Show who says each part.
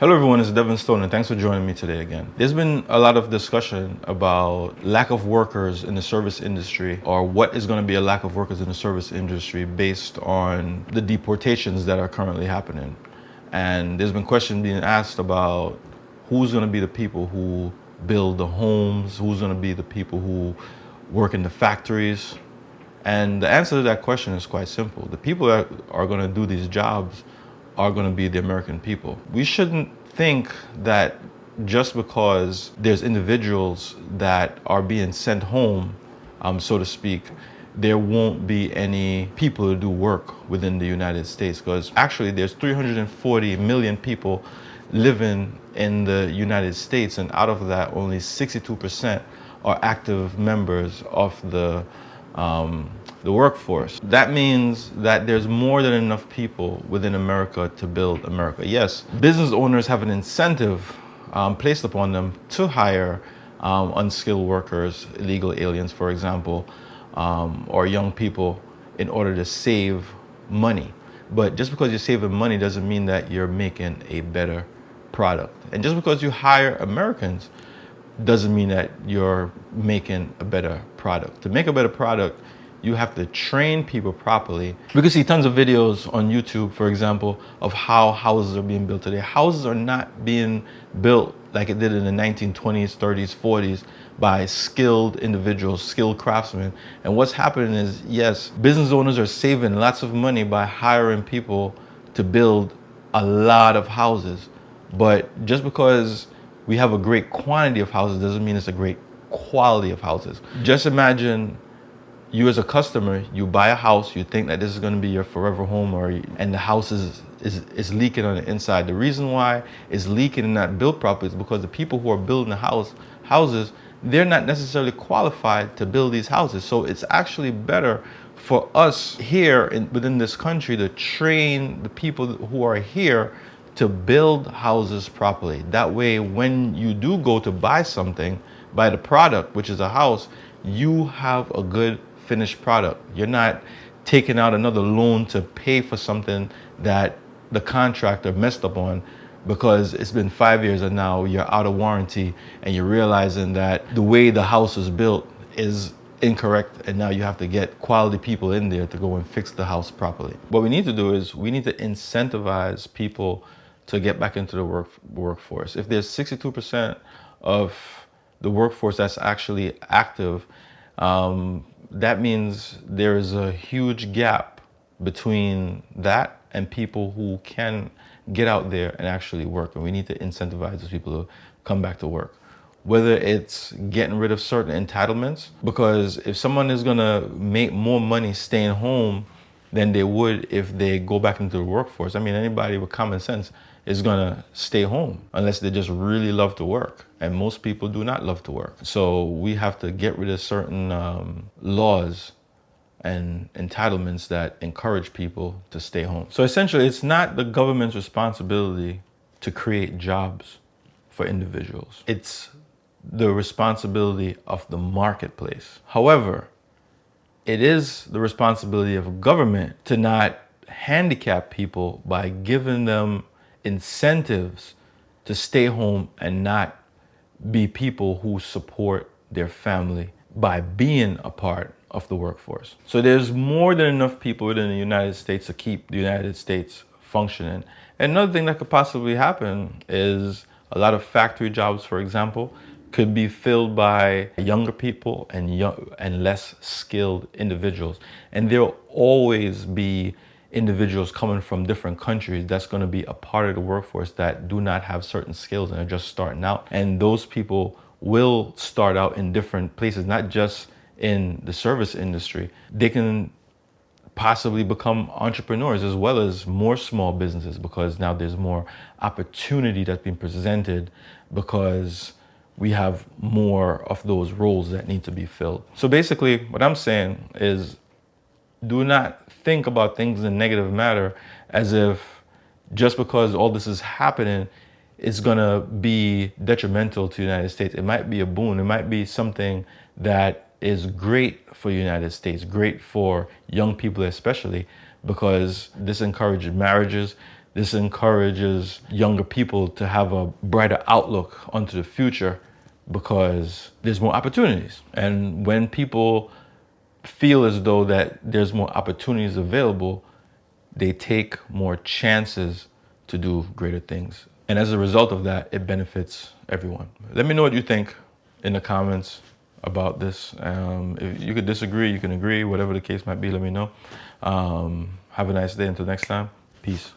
Speaker 1: Hello everyone, it's Devin Stone and thanks for joining me today again. There's been a lot of discussion about lack of workers in the service industry, or what is going to be a lack of workers in the service industry based on the deportations that are currently happening. And there's been questions being asked about who's going to be the people who build the homes, who's going to be the people who work in the factories. And the answer to that question is quite simple. The people that are going to do these jobs are going to be the American people. We shouldn't think that just because there's individuals that are being sent home, so to speak, there won't be any people to do work within the United States, because actually there's 340 million people living in the United States, and out of that only 62% are active members of the workforce. That means that there's more than enough people within America to build America. Yes, business owners have an incentive placed upon them to hire unskilled workers, illegal aliens, for example, or young people in order to save money. But just because you're saving money doesn't mean that you're making a better product. And just because you hire Americans doesn't mean that you're making a better product. To make a better product, you have to train people properly. We can see tons of videos on YouTube, for example, of how houses are being built today. Houses are not being built like it did in the 1920s, 30s, 40s by skilled individuals, skilled craftsmen. And what's happening is, yes, business owners are saving lots of money by hiring people to build a lot of houses. But just because we have a great quantity of houses doesn't mean it's a great quality of houses. Just imagine you as a customer, you buy a house, you think that this is going to be your forever home, and the house is leaking on the inside. The reason why it's leaking and not built properly is because the people who are building the houses, they're not necessarily qualified to build these houses. So it's actually better for us here within this country to train the people who are here to build houses properly. That way, when you do go to buy something, buy the product, which is a house, you have a good finished product. You're not taking out another loan to pay for something that the contractor messed up on because it's been 5 years and now you're out of warranty, and you're realizing that the way the house is built is incorrect, and now you have to get quality people in there to go and fix the house properly. What we need to do is we need to incentivize people to get back into the workforce. If there's 62% of the workforce that's actually active, that means there is a huge gap between that and people who can get out there and actually work. And we need to incentivize those people to come back to work. Whether it's getting rid of certain entitlements, because if someone is gonna make more money staying home than they would if they go back into the workforce, I mean, anybody with common sense is gonna stay home unless they just really love to work. And most people do not love to work. So we have to get rid of certain laws and entitlements that encourage people to stay home. So essentially, it's not the government's responsibility to create jobs for individuals. It's the responsibility of the marketplace. However, it is the responsibility of government to not handicap people by giving them incentives to stay home and not be people who support their family by being a part of the workforce. So there's more than enough people within the United States to keep the United States functioning. And another thing that could possibly happen is a lot of factory jobs, for example, could be filled by younger people and less skilled individuals. And there'll always be individuals coming from different countries that's going to be a part of the workforce that do not have certain skills and are just starting out. And those people will start out in different places, not just in the service industry. They can possibly become entrepreneurs as well as more small businesses, because now there's more opportunity that's being presented because we have more of those roles that need to be filled. So basically, what I'm saying is, do not think about things in negative matter as if just because all this is happening, it's gonna be detrimental to the United States. It might be a boon. It might be something that is great for the United States, great for young people especially, because this encourages marriages, This encourages younger people to have a brighter outlook onto the future because there's more opportunities. And when people feel as though that there's more opportunities available, they take more chances to do greater things. And as a result of that, it benefits everyone. Let me know what you think in the comments about this. If you could disagree, you can agree, whatever the case might be, let me know. Have a nice day. Until next time, peace.